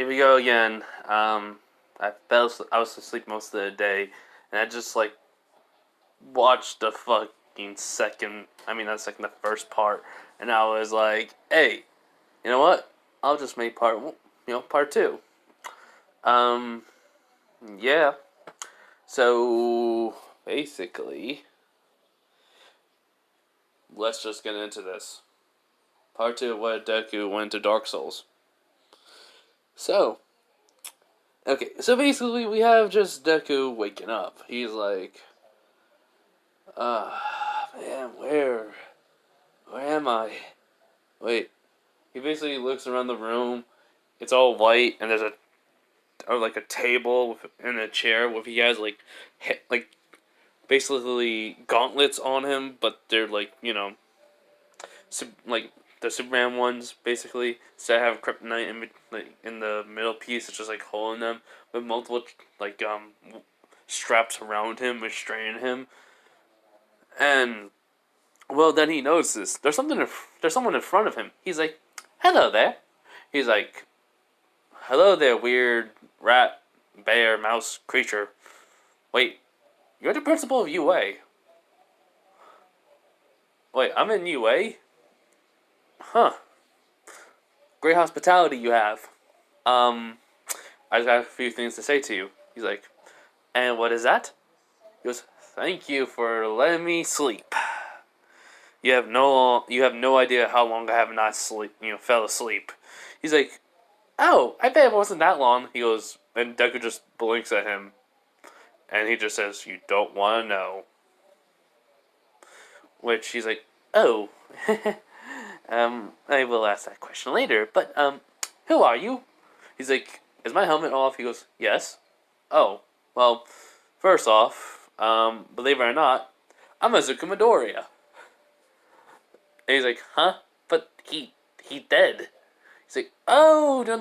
we go again. I was asleep most of the day, and I just like watched the fucking second. I mean, that's like the first part, and I was like, "Hey, you know what? I'll just make part two." Um, yeah. So basically, let's just get into this. Part two of what Deku went to Dark Souls. So, okay, so basically we have just Deku waking up. He's like, man, where am I? Wait. He basically looks around the room. It's all white, and there's a table and a chair with he has like basically gauntlets on him, but they're like like the Superman ones basically. So I have kryptonite in the middle piece. It's just like holding them with multiple like straps around him, restraining him. And well, then he notices there's someone in front of him. He's like, "Hello there." He's like, "Hello there, weird rat, bear, mouse creature. Wait, you're the principal of UA. Wait, I'm in UA? Huh. Great hospitality you have. Um, I just got a few things to say to you." He's like, "And what is that?" He goes, "Thank you for letting me sleep. You have no idea how long I have not fell asleep." He's like, "Oh, I bet it wasn't that long." He goes, and Deku just blinks at him, and he just says, "You don't want to know." Which he's like, "Oh, I will ask that question later. But who are you?" He's like, "Is my helmet off?" He goes, "Yes." "Oh, well, first off, believe it or not, I'm Izuku Midoriya." And he's like, "Huh? But he dead." He's like, "Oh, no,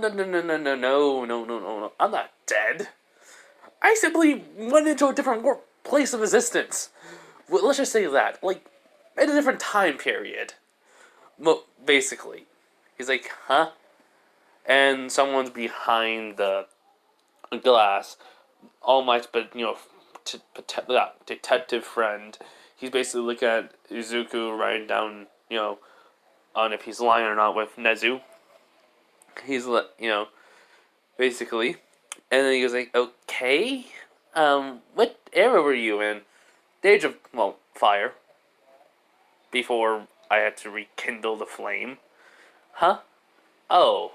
I'm not dead. I simply went into a different place of existence. Well, let's just say that, like, in a different time period." Basically. He's like, "Huh?" And someone's behind the glass. All Might's, but detective friend. He's basically looking at Izuku writing down, on if he's lying or not with Nezu. He's basically, and then he goes like, "Okay, what era were you in?" "The age of fire. Before I had to rekindle the flame." "Huh? Oh,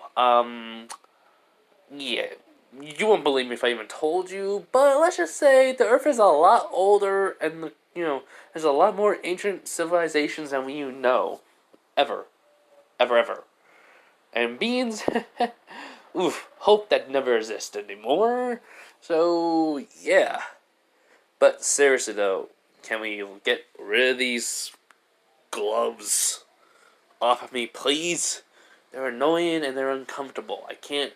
yeah. You won't believe me if I even told you, but let's just say the Earth is a lot older, and there's a lot more ancient civilizations than we know, ever, ever. And beings, oof, hope that never exist anymore. So yeah. But seriously though, can we get rid of these gloves off of me, please? They're annoying and they're uncomfortable. I can't,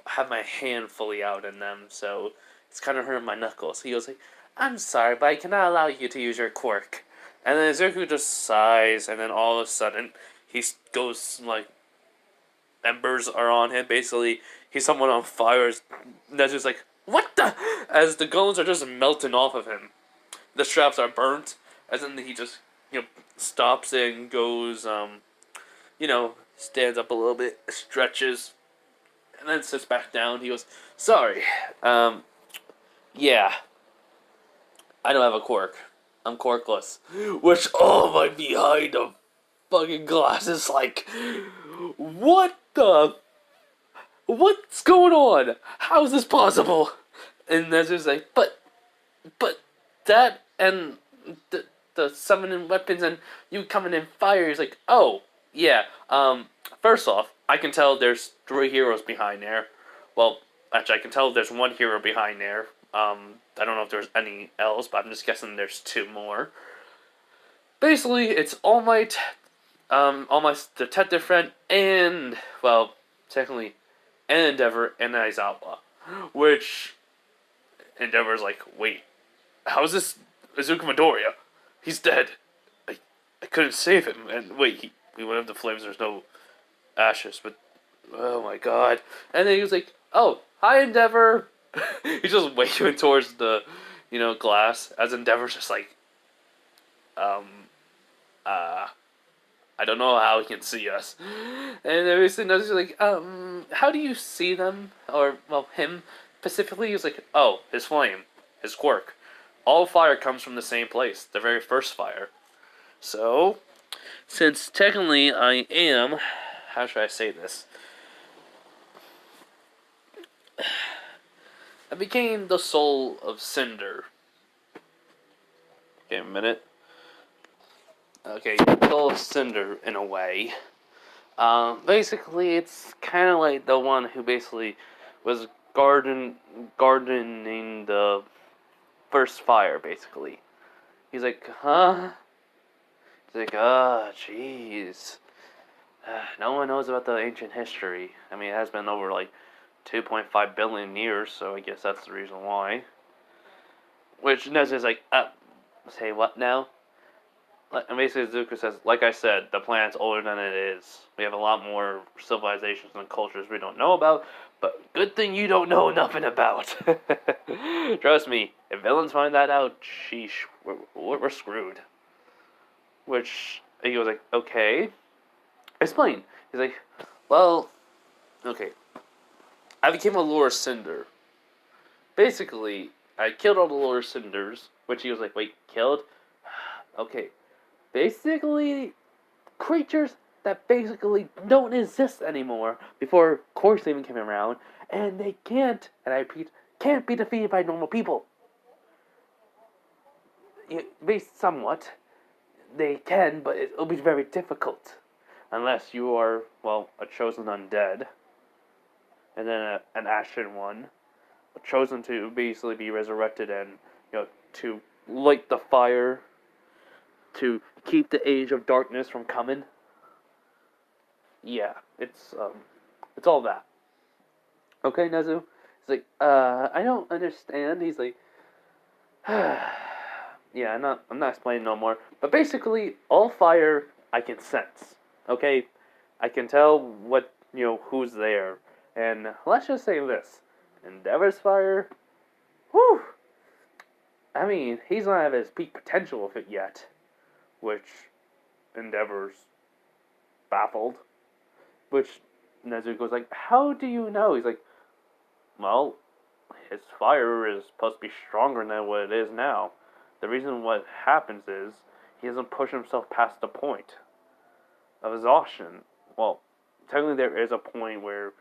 have my hand fully out in them, so it's kind of hurting my knuckles." He goes like, "I'm sorry, but I cannot allow you to use your quirk." And then Zuko just sighs, and then all of a sudden, he goes like, embers are on him. Basically, he's someone on fire. That's just like, "What the?" As the golems are just melting off of him. The straps are burnt, as then he just, stops and goes, stands up a little bit, stretches, and then sits back down. He goes, "Sorry, yeah, I don't have a quirk. I'm quirkless." Which, oh my, behind the fucking glass is like, what the? What's going on? How is this possible? And then just like, but that and the summoning weapons and you coming in fire. He's like, "Oh yeah. First off, I can tell there's 3 heroes behind there. Well, actually, I can tell there's 1 hero behind there. I don't know if there's any else, but I'm just guessing there's 2 more. Basically, it's All Might, All Might's detective friend, and well, technically, and Endeavor and Aizawa, which Endeavor's like, wait, how is this Izuku Midoriya? He's dead. I couldn't save him. And wait, we went up the flames. There's no ashes, but Oh my god. And then he was like, oh, hi, Endeavor. He's just waving towards the, glass, as Endeavor's just like, um, uh, I don't know how he can see us. And everything else is like, how do you see them? Or, well, him specifically, he was like, oh, his flame, his quirk. All fire comes from the same place, the very first fire. So, since technically I am, how should I say this? I became the soul of Cinder. Okay, a minute. Okay, soul of Cinder in a way. Basically, it's kind of like the one who basically was gardening the first fire. Basically, he's like, huh? He's like, ah, jeez. No one knows about the ancient history. I mean, it has been over like 2.5 billion years, so I guess that's the reason why. Which Nez is like, say what now? And basically, Zuko says, like I said, the planet's older than it is. We have a lot more civilizations and cultures we don't know about, but good thing you don't know nothing about. Trust me, if villains find that out, sheesh, we're screwed. Which, he was like, okay. Explain. He's like, well, okay. I became a Lord Cinder. Basically, I killed all the Lord Cinders, which he was like, wait, killed? Okay. Basically, creatures that basically don't exist anymore before Quirkless even came around, and they can't, and I repeat, can't be defeated by normal people. Based somewhat, they can, but it'll be very difficult. Unless you are, well, a chosen undead, and then an ashen one, chosen to basically be resurrected and, to light the fire, to keep the age of darkness from coming. Yeah, it's all that. Okay, Nezu? He's like, I don't understand. He's like, yeah, I'm not explaining no more. But basically, all fire I can sense. Okay? I can tell what, who's there. And let's just say this. Endeavor's fire, whew! I mean, he's not at his peak potential with it yet. Which Endeavor's baffled. Which Nezuko's like, how do you know? He's like, well, his fire is supposed to be stronger than what it is now. The reason what happens is he doesn't push himself past the point of exhaustion. Well, technically there is a point where,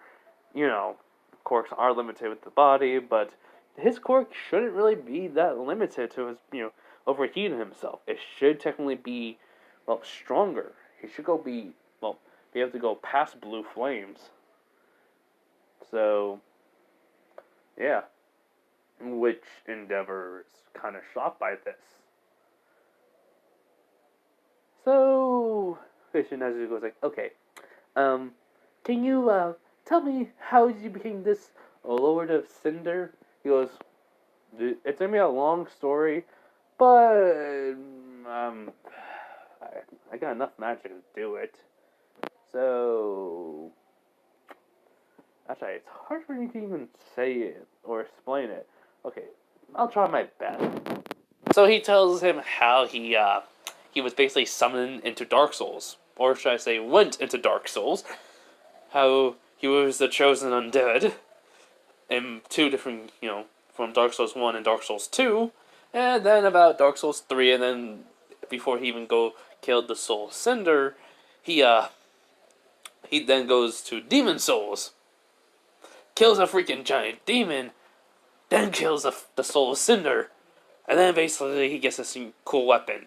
quirks are limited with the body, but his quirk shouldn't really be that limited to his, overheating himself. It should technically be, well, stronger. He should be able to go past blue flames. So, yeah. Which Endeavor is kind of shocked by this. So, Nezuko goes like, okay, can you, tell me how you became this Lord of Cinder? He goes, it's gonna be a long story, but, I got enough magic to do it. So, actually, it's hard for me to even say it or explain it. Okay, I'll try my best. So he tells him how he was basically summoned into Dark Souls, or should I say, went into Dark Souls. How he was the chosen undead in two different, from Dark Souls 1 and Dark Souls 2, and then about Dark Souls 3, and then before he even killed the Soul Cinder, he then goes to Demon Souls, kills a freaking giant demon, then kills the Soul Cinder, and then basically he gets this cool weapon.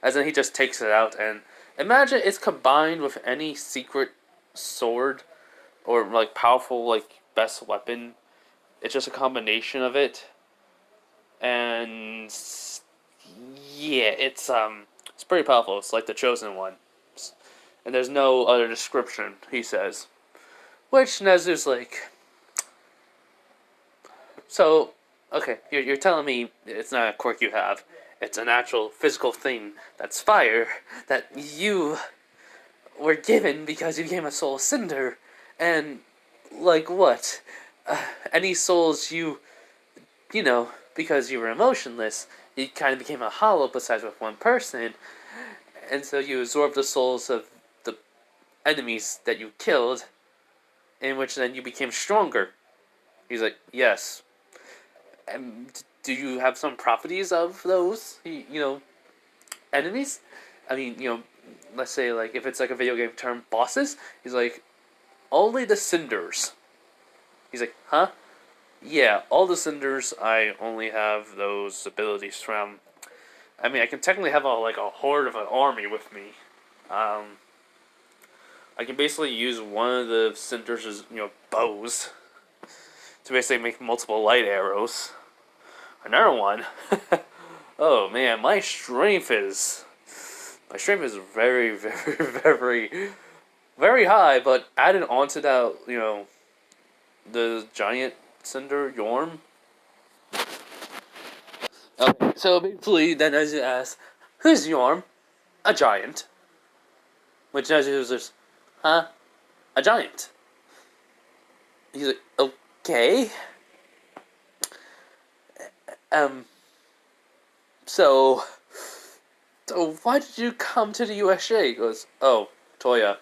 As in he just takes it out, and imagine it's combined with any secret sword or like powerful like best weapon. It's just a combination of it, and yeah, it's pretty powerful. It's like the chosen one, and there's no other description. He says, which Nezu's like, so okay, you're telling me it's not a quirk you have. It's an actual physical thing that's fire that you were given because you became a soul cinder, and like what? Any souls you know, because you were emotionless, you kind of became a hollow besides with one person, and so you absorbed the souls of the enemies that you killed, in which then you became stronger. He's like, yes. And do you have some properties of those, enemies? I mean, let's say, like, if it's like a video game term, bosses, he's like, only the cinders. He's like, huh? Yeah, all the cinders, I only have those abilities from. I mean, I can technically have a horde of an army with me. I can basically use one of the cinders as, bows to basically make multiple light arrows. Another one. Oh man, my strength is very, very, very, very high. But added onto that, the giant cinder Yorm. Okay, so basically, then as you ask, who's Yorm? A giant. Which as you just, huh? A giant. He's like, okay. Um. So why did you come to the USA? He goes, oh, Toya.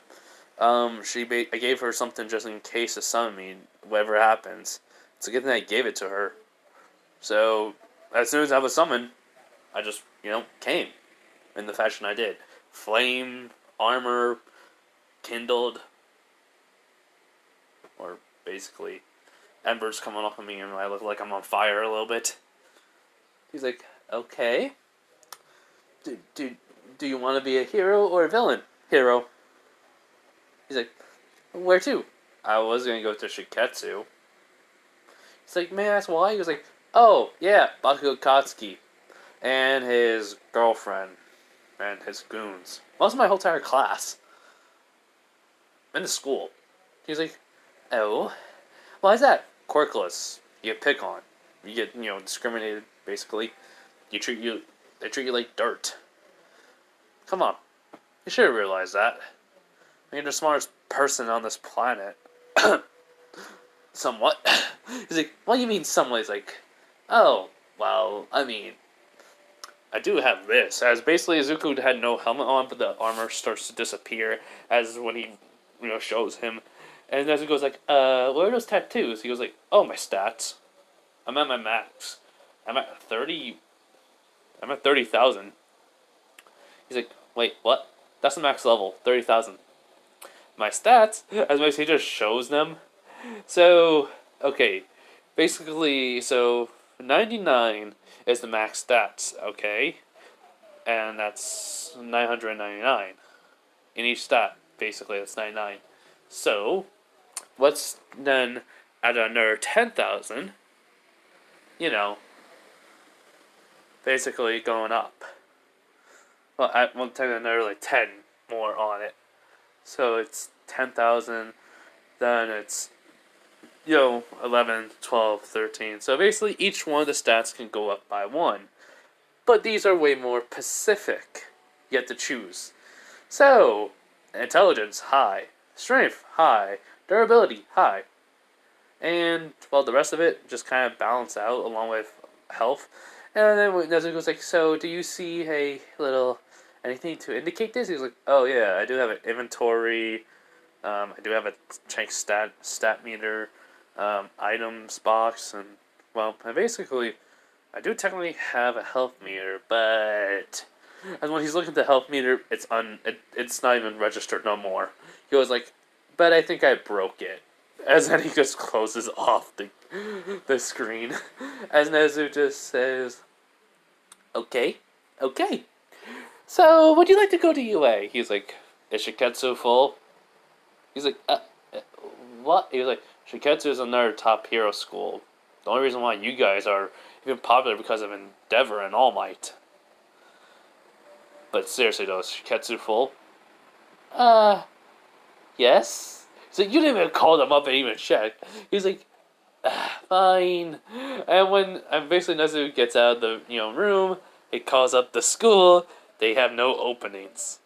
I gave her something just in case to summon me, whatever happens. It's a good thing I gave it to her. So, as soon as I was summoned, I just, came. In the fashion I did. Flame, armor, kindled. Or, basically, embers coming off of me and I look like I'm on fire a little bit. He's like, okay. Do you want to be a hero or a villain? Hero. He's like, where to? I was going to go to Shiketsu. He's like, may I ask why? He was like, oh, yeah, Bakugo Katsuki. And his girlfriend. And his goons. Most of my whole entire class. In the school. He's like, oh, why is that? Quirkless. You get pick on. You get, discriminated, basically. They treat you like dirt. Come on. You should have realized that. You're the smartest person on this planet. Somewhat. He's like, what do you mean somewhat? He's like, oh, well, I mean, I do have this. As basically Izuku had no helmet on, but the armor starts to disappear as when he, shows him. And Nezuko's like, what are those tattoos? He goes like, oh, my stats. I'm at my max. I'm at 30,000. He's like, wait, what? That's the max level, 30,000. My stats, as he just shows them. So, okay, basically, 99 is the max stats, okay? And that's 999. In each stat, basically, that's 99. So, what's then at another 10,000, basically going up. Well, I won't take another 10 more on it. So it's 10,000, then it's, 11, 12, 13. So basically each one of the stats can go up by 1. But these are way more specific. You have to choose. So, intelligence, high. Strength, high. Durability, high. And, well, the rest of it just kind of balance out along with health. And then Nezuko's like, so do you see a little anything to indicate this? He was like, oh yeah, I do have an inventory. I do have a tank stat meter, items box, and well, basically, I do technically have a health meter, but and when he's looking at the health meter, it's not even registered no more. He was like, but I think I broke it. As then he just closes off the screen, as Nezu just says, okay. So, would you like to go to UA? He's like, is Shiketsu full? He's like, what? He was like, Shiketsu is another top hero school. The only reason why you guys are even popular because of Endeavor and All Might. But seriously though, is Shiketsu full? Yes. He's like, you didn't even call them up and even check. He's like, fine. And when basically Nezu gets out of the room, he calls up the school. They have no openings.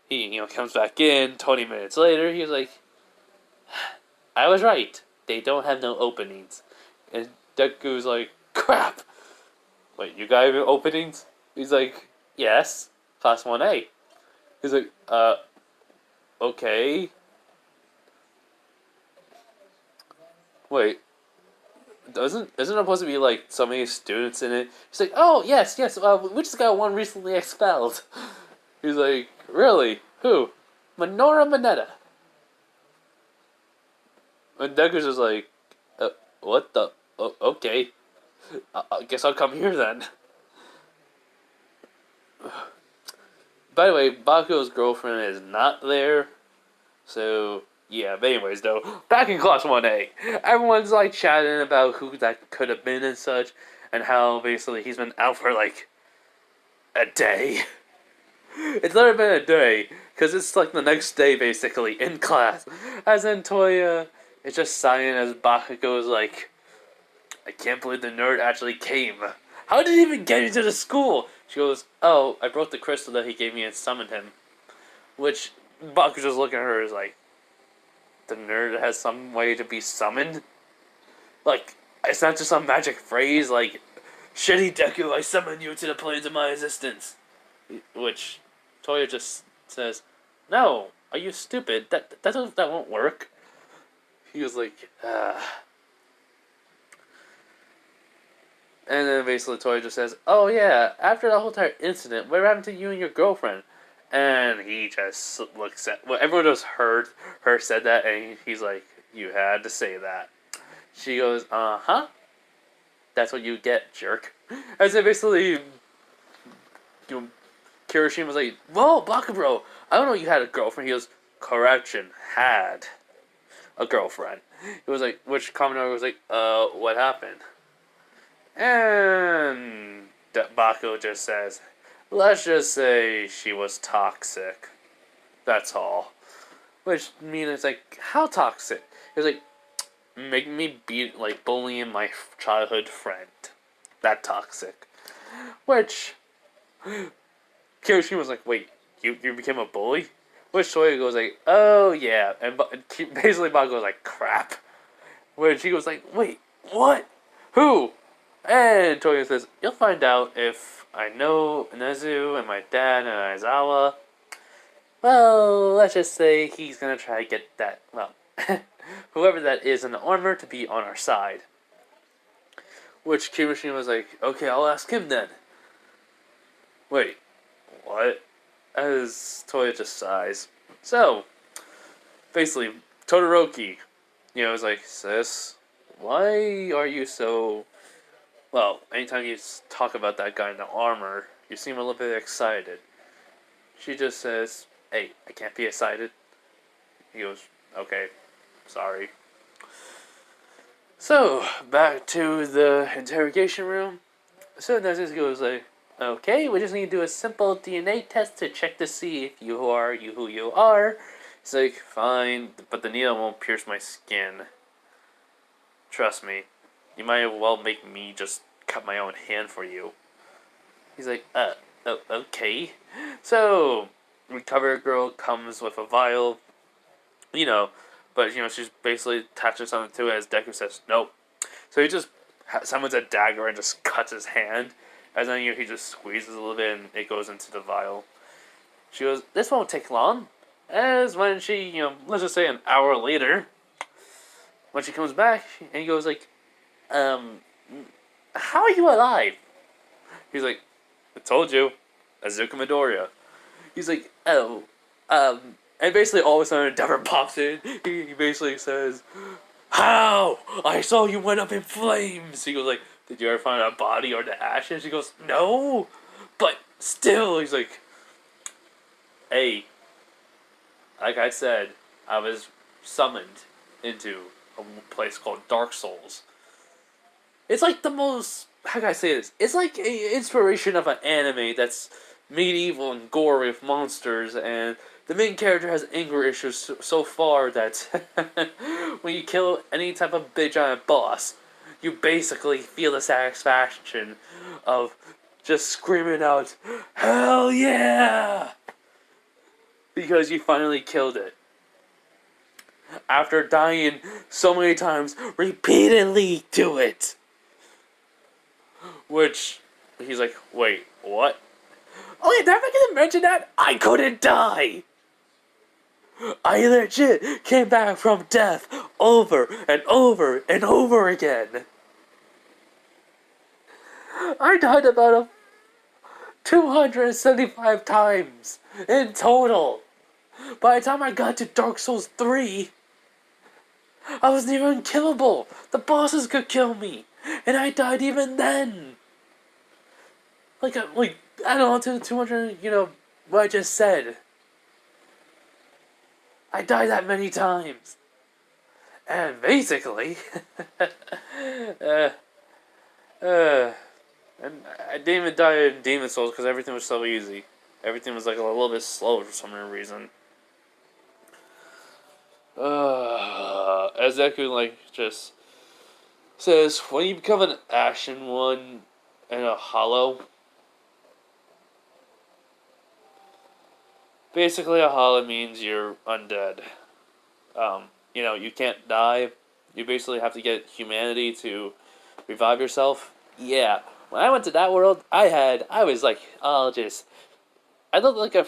He, comes back in 20 minutes later. He was like, I was right. They don't have no openings. And Deku's like, crap. Wait, you got even openings? He's like, yes, class 1A. He's like, okay. Wait, isn't it supposed to be like so many students in it? He's like, oh yes, yes. We just got one recently expelled. He's like, really? Who? Minora Mineta. And Deku's just like, what the? Oh, okay. I guess I'll come here then. By the way, Bakugo's girlfriend is not there. So, yeah, but anyways, though, back in class 1A, everyone's like chatting about who that could have been and such, and how basically he's been out for like a day. It's never been a day, because it's like the next day basically in class. As in Toya is just sighing as Bakugo is like, I can't believe the nerd actually came. How did he even get into the school? She goes, oh, I broke the crystal that he gave me and summoned him. Which, Bakugo's just looking at her as like, the nerd has some way to be summoned? Like, it's not just some magic phrase like, shitty Deku, I summon you to the planes of my existence. Which, Toya just says, no, are you stupid? That won't work. He was like, ah. And then basically Toya just says, oh yeah, after the whole entire incident, what happened to you and your girlfriend? And he just looks at, well, everyone just heard her said that, and he's like, you had to say that. She goes, uh-huh. That's what you get, jerk. And so basically, Kirishima was like, whoa, Bakugo, I don't know you had a girlfriend. He goes, correction, had a girlfriend. It was like, which Kaminari was like, what happened? And Bakugo just says, let's just say she was toxic. That's all. Which means it's like, how toxic? It's like, making me beat, like, bullying my childhood friend. That toxic. Which, Kirishima was like, wait, you became a bully? Which Toya goes like, oh yeah. And basically Bakugo goes like, crap. Which he goes like, wait, what? Who? And Toya says, you'll find out if I know Nezu and my dad and Aizawa. Well, let's just say he's gonna try to get that, well, whoever that is in the armor to be on our side. Which Kirishima was like, okay, I'll ask him then. Wait, what? As Toya just sighs. So, basically, Todoroki, is like, sis, why are you so... Well, anytime you talk about that guy in the armor, you seem a little bit excited. She just says, hey, I can't be excited. He goes, okay, sorry. So, back to the interrogation room. So Nezuko goes like, okay, we just need to do a simple DNA test to check to see if you are who you are. He's like, fine, but the needle won't pierce my skin. Trust me. You might as well make me just cut my own hand for you. He's like, okay. So, Recover Girl comes with a vial, but, she's basically attaching something to it as Deku says, nope. So he just summons a dagger and just cuts his hand, as then he just squeezes a little bit and it goes into the vial. She goes, this won't take long. As when she, let's just say an hour later, when she comes back, and he goes like, how are you alive? He's like, I told you, Azuka Midoriya. He's like, oh, and basically all of a sudden Endeavor pops in. He basically says, how? I saw you went up in flames. He goes like, did you ever find a body or the ashes? He goes, no, but still. He's like, hey, like I said, I was summoned into a place called Dark Souls. It's like the most, how can I say this? It's like an inspiration of an anime that's medieval and gory with monsters, and the main character has anger issues so far that when you kill any type of big giant boss, you basically feel the satisfaction of just screaming out, hell yeah! because you finally killed it. After dying so many times, repeatedly to it. Which, he's like, wait, what? Oh yeah, did I forget to mention that? I couldn't die! I legit came back from death over and over and over again. I died about 275 times in total. By the time I got to Dark Souls 3, I was near unkillable. The bosses could kill me, and I died even then. Like I don't know, to the 200, what I just said. I died that many times. And basically, uh, and I didn't even die in Demon Souls because everything was so easy. Everything was like a little bit slow for some reason. As Deku just says, when you become an Ashen One and a Hollow, basically a Hollow means you're undead. You can't die. You basically have to get humanity to revive yourself. Yeah, when I went to that world, I was like, I looked like a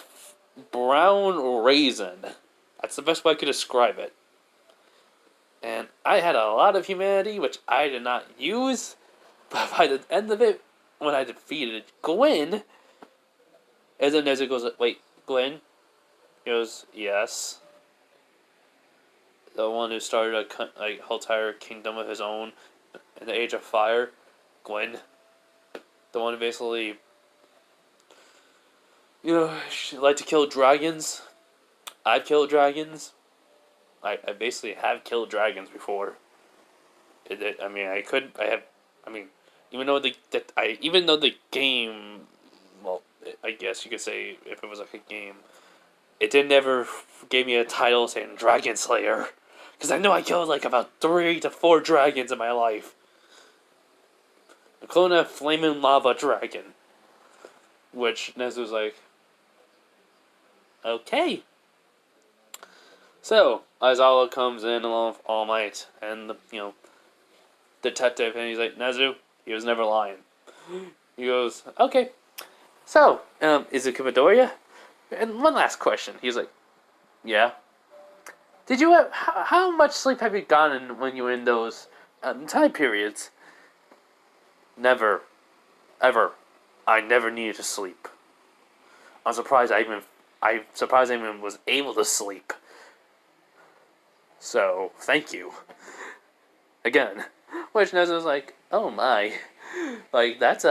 brown raisin. That's the best way I could describe it. And I had a lot of humanity, which I did not use. But by the end of it, when I defeated Gwen, and then Nezu goes, wait, Gwen? He goes, yes. The one who started a whole entire kingdom of his own in the Age of Fire, Gwen. The one who basically, she liked to kill dragons. I've killed dragons. I basically have killed dragons before. Even though the game, well, I guess you could say if it was like a game, it didn't ever give me a title saying Dragon Slayer, because I know I killed like about 3 to 4 dragons in my life, including a flaming lava dragon, which Nezu's like, okay. So Aizawa comes in along with All Might and the detective, and he's like, Nezu, he was never lying. He goes, okay. So, is it Midoriya? And one last question. He's like, yeah. Did you have, how much sleep have you gotten when you were in those time periods? Never. Ever. I never needed to sleep. I'm surprised I even was able to sleep. So, thank you. Again. Which Nezu was like, oh my. Like, that's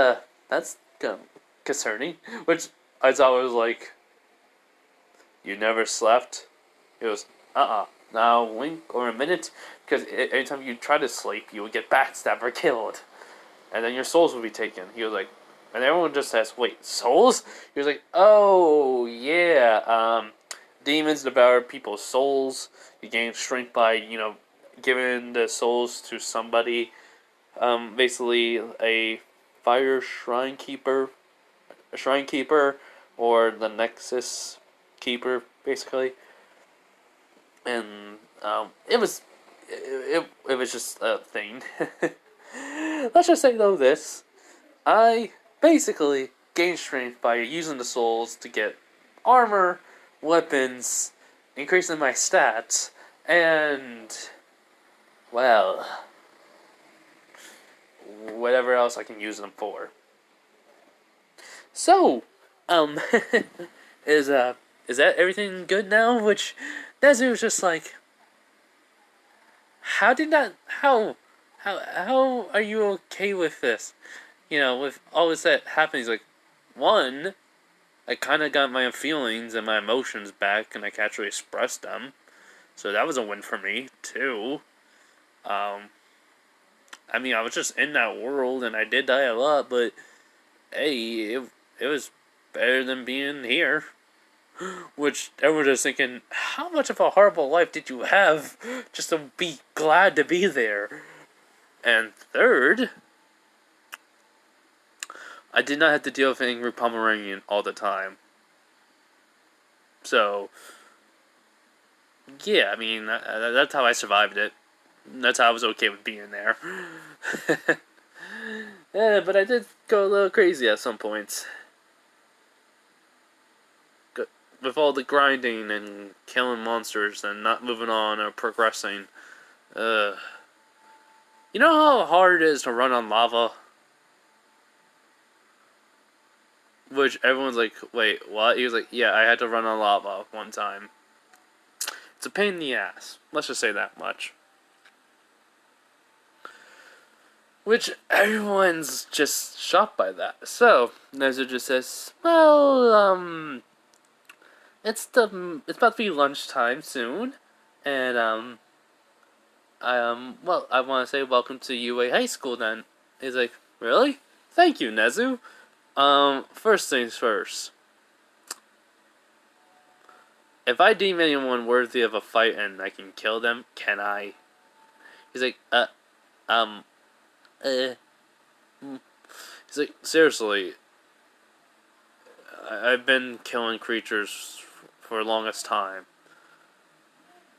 concerning. Which Aizawa was like, you never slept? He goes, now wink or a minute, because anytime you try to sleep, you would get backstabbed or killed. And then your souls would be taken. He was like, and everyone just says, wait, souls? He was like, oh, yeah, demons devour people's souls. You gain strength by, giving the souls to somebody. Basically a fire shrine keeper, or the Nexus keeper, basically. And it was just a thing. Let's just say though this, I basically gained strength by using the souls to get armor, weapons, increasing my stats, and well, whatever else I can use them for. So, is that everything good now? Which Nezu was just like, how are you okay with this? With all this that happened, he's like, one, I kind of got my feelings and my emotions back, and I can actually express them. So that was a win for me. Two, I was just in that world, and I did die a lot, but hey, it was better than being here. Which everyone was thinking, how much of a horrible life did you have just to be glad to be there? And third, I did not have to deal with angry Pomeranian all the time. So, yeah, I mean, that's how I survived it. That's how I was okay with being there. Yeah, but I did go a little crazy at some points. With all the grinding and killing monsters and not moving on or progressing. Uh, you know how hard it is to run on lava? Which everyone's like, wait, what? He was like, yeah, I had to run on lava one time. It's a pain in the ass. Let's just say that much. Which everyone's just shocked by that. So, Nezu just says, well, it's about to be lunchtime soon. And, well, I want to say welcome to UA High School then. He's like, really? Thank you, Nezu. First things first. If I deem anyone worthy of a fight and I can kill them, can I? He's like, uh. He's like, seriously, I've been killing creatures for the longest time.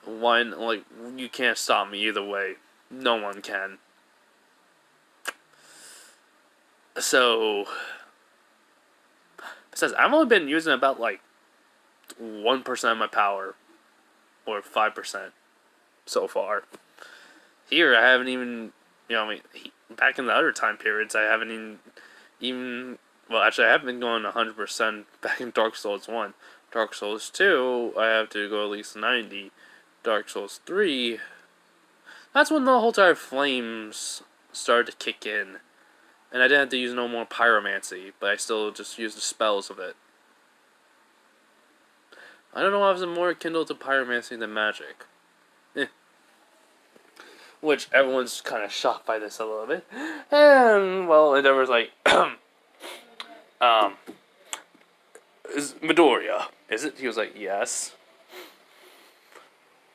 Why, like, you can't stop me either way. No one can. So, besides, I've only been using about, like, 1% of my power. Or 5% so far. Here, I haven't even, I mean, back in the other time periods, I haven't even well, actually, I have been going 100% back in Dark Souls 1. Dark Souls 2, I have to go at least 90. Dark Souls 3, that's when the whole entire flames started to kick in. And I didn't have to use no more pyromancy, but I still just used the spells of it. I don't know why I was more kindled to pyromancy than magic. Which everyone's kind of shocked by this a little bit. And, well, Endeavor's like, is Midoriya, is it? He was like, yes.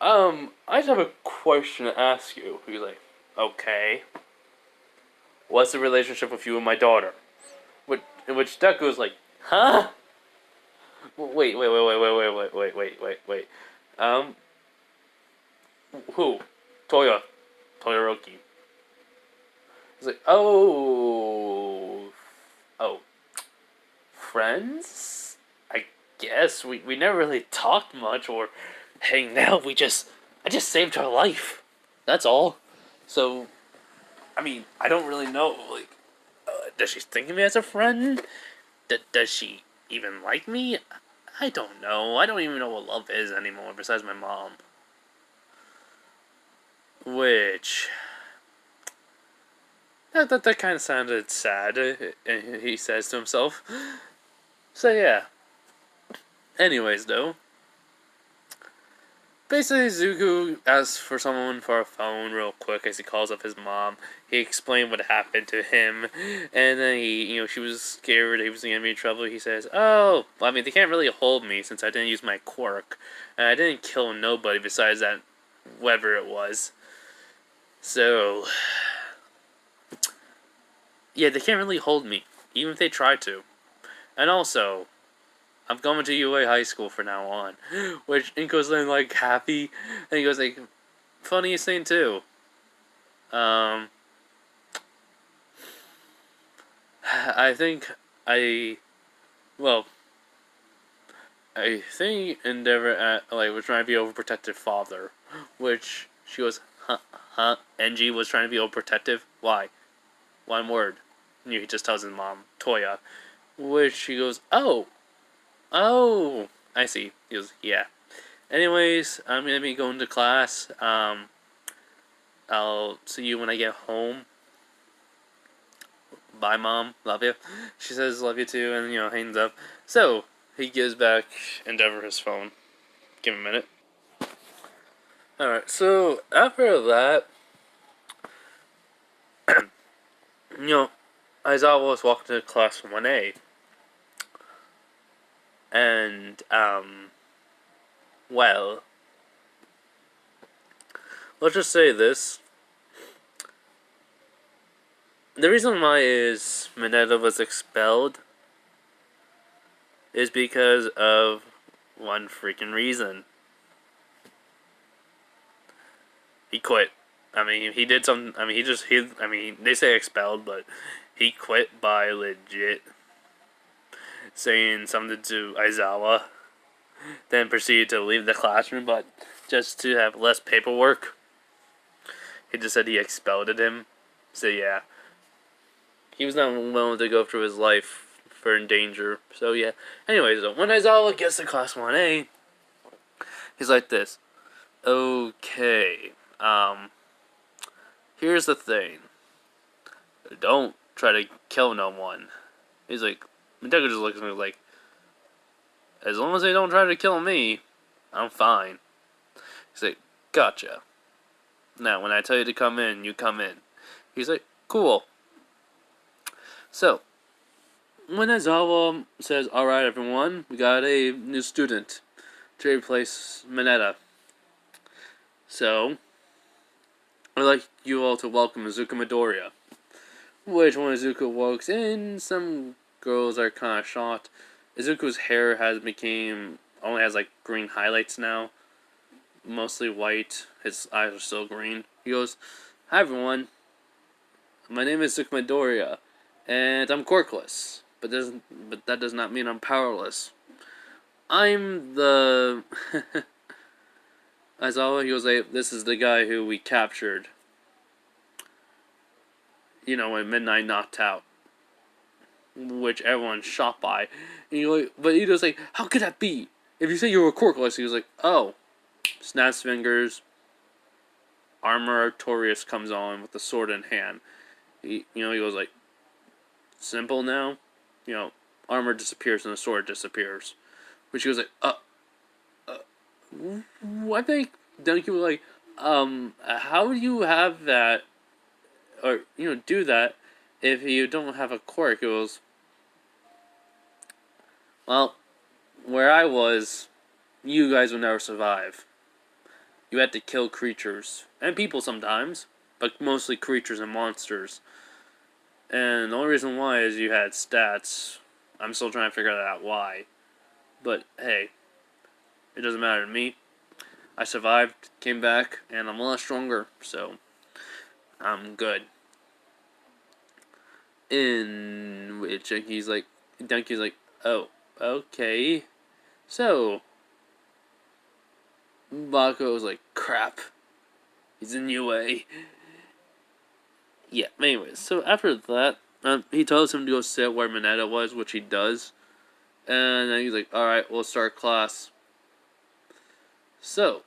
I just have a question to ask you. He was like, okay. What's the relationship with you and my daughter? In which Deku was like, huh? Wait. Who? Toyoroki. He's like, oh, friends? I guess we never really talked much or hanged out. I just saved her life. That's all. So, I mean, I don't really know. Like, does she think of me as a friend? Does she even like me? I don't know. I don't even know what love is anymore. Besides my mom. Which that kind of sounded sad. He says to himself. So yeah. Anyways, though. Basically, Zuko asks for someone for a phone real quick as he calls up his mom. He explained what happened to him, and then she was scared he was gonna be in trouble. He says, "Oh, well, I mean, they can't really hold me since I didn't use my quirk, and I didn't kill nobody besides that, whatever it was. So, yeah, they can't really hold me, even if they try to. And also, I'm going to UA High School from now on." Which Inko's then like happy, and he goes like, funniest thing too. I think Endeavor was trying to be overprotective father, which she goes, huh? Enji was trying to be overprotective. Why? One word. He just tells his mom, Toya, which she goes, oh, I see. He goes, yeah. Anyways, I'm gonna be going to class. I'll see you when I get home. Bye, Mom. Love you. She says, love you too, and, hangs up. So, he gives back Endeavor his phone. Give him a minute. Alright, so, after that, Aizawa was walking to class from 1A. And, well, let's just say this. The reason why Mineta was expelled is because of one freaking reason. He quit. I mean, he did some. I mean, I mean, they say expelled, but he quit by legit saying something to Aizawa, then proceeded to leave the classroom, but just to have less paperwork. He just said he expelled him. So yeah, he was not willing to go through his life for danger. So yeah. Anyways, when Aizawa gets to class 1A, he's like this. Okay, here's the thing. Don't try to kill no one. He's like, Deku just looks at me like, as long as they don't try to kill me, I'm fine. He's like, gotcha. Now, when I tell you to come in, you come in. He's like, cool. So, when Aizawa says, alright everyone, we got a new student to replace Mineta. So, I'd like you all to welcome Izuku Midoriya. Which, when Izuku walks in, some girls are kind of shocked. Izuku's hair only has like green highlights now. Mostly white. His eyes are still green. He goes, hi everyone. My name is Izuku Midoriya, and I'm quirkless. But that does not mean I'm powerless. I'm the... Aizawa, he goes like, this is the guy who we captured. You know, when Midnight knocked out. Which everyone's shocked by. And but he was like, how could that be? If you say you were quirkless, he was like, oh. Snaps fingers. Armor Artorias comes on with the sword in hand. He goes like, simple now. Armor disappears and the sword disappears. Which he was like, I think Deku was like, how do you have that, or, do that if you don't have a quirk? It was, well, where I was, you guys would never survive. You had to kill creatures, and people sometimes, but mostly creatures and monsters. And the only reason why is you had stats. I'm still trying to figure out why. But, hey, it doesn't matter to me. I survived, came back, and I'm a lot stronger, so I'm good. In which Denki's like, oh, okay. So, Bakugo was like, crap. He's in UA. Yeah, anyways, so after that, he tells him to go sit where Mineta was, which he does. And then he's like, alright, we'll start class. So,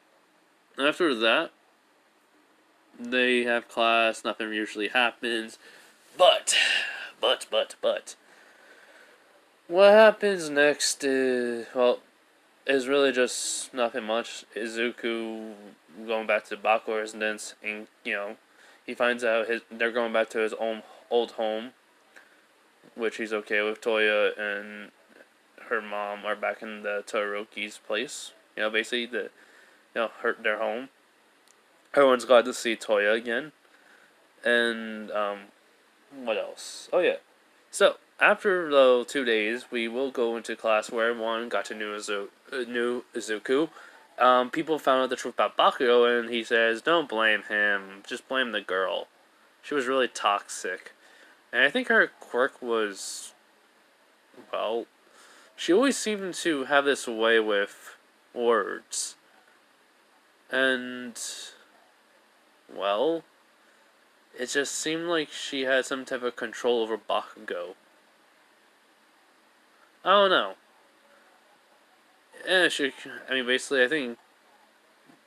after that, they have class, nothing usually happens. But, what happens next is, well, is really just nothing much. Izuku going back to Bakugo residence, and, he finds out they're going back to his own old home, which he's okay with. Toya and her mom are back in the Todoroki's place. Basically their home. Everyone's glad to see Toya again. And what else? Oh yeah. So after the 2 days, we will go into class where everyone got to new Izuku. People found out the truth about Bakugo, and he says, don't blame him, just blame the girl. She was really toxic. And I think her quirk was, well, she always seemed to have this way with words. And, well, it just seemed like she had some type of control over Bakugo. I don't know. Basically,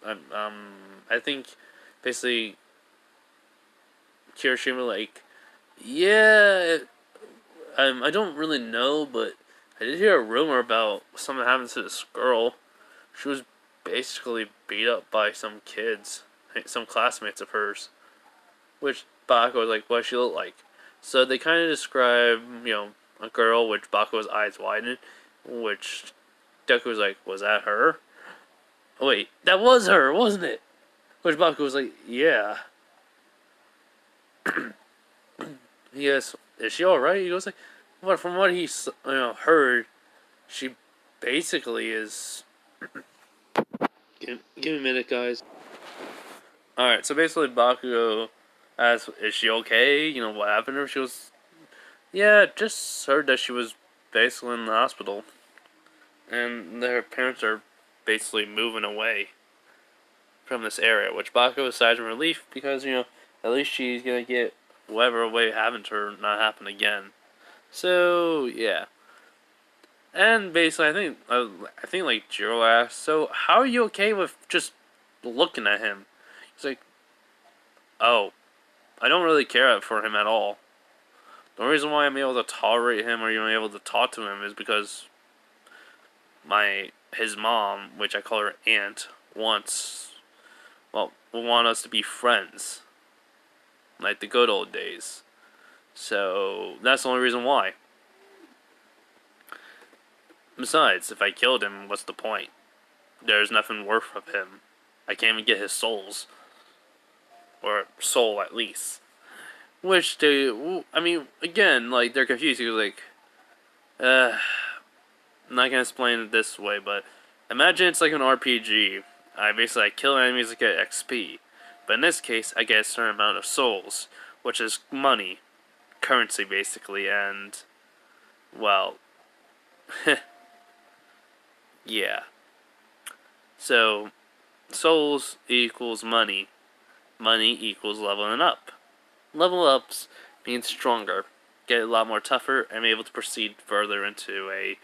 I think, basically, Kirishima, like, yeah, I don't really know, but I did hear a rumor about something happened to this girl. She was basically beat up by some kids, some classmates of hers, which Bakugo was like, what does she look like? So they kind of describe, a girl, which Bakugo's eyes widened, which Deku was like, was that her? Oh, wait, that was her, wasn't it? Which Bakugo was like, yeah. He goes, is she alright? He goes like, well, from what he heard, she basically is Give me a minute, guys. Alright, so basically Bakugo asks, is she okay? You know, what happened to her? She was, yeah, just heard that she was basically in the hospital. And their parents are basically moving away from this area, which Bakugo sighs in relief because, you know, at least she's gonna get whatever way happened to her not happen again. So, yeah. And basically, I think like Jiro asked, so how are you okay with just looking at him? He's like, oh, I don't really care for him at all. The only reason why I'm able to tolerate him or even able to talk to him is because his mom, which I call her aunt, want us to be friends, like the good old days. So that's the only reason why. Besides, if I killed him, what's the point? There's nothing worth of him. I can't even get his soul at least. Which I mean, again, like they're confused. You're like, I'm not gonna explain it this way, but imagine it's like an RPG. I kill enemies to get XP, but in this case, I get a certain amount of souls, which is money, currency basically, and well, yeah. So, souls equals money. Money equals leveling up. Level ups means stronger, get a lot more tougher, and be able to proceed further into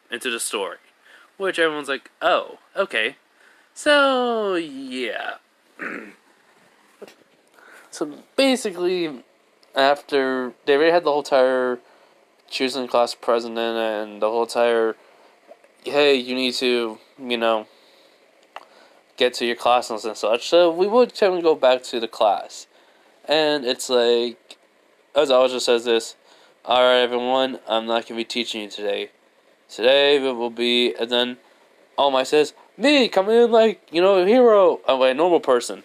the story. Which everyone's like, oh, okay. So yeah. So basically, after they already had the whole entire choosing class president and the whole entire, hey, you need to, you know, get to your classes and such. So we would kind of go back to the class, and it's like, as always, just says this. All right, everyone, I'm not gonna be teaching you today. Today it will be, and then All Might says, me coming in like, you know, a hero, a normal person.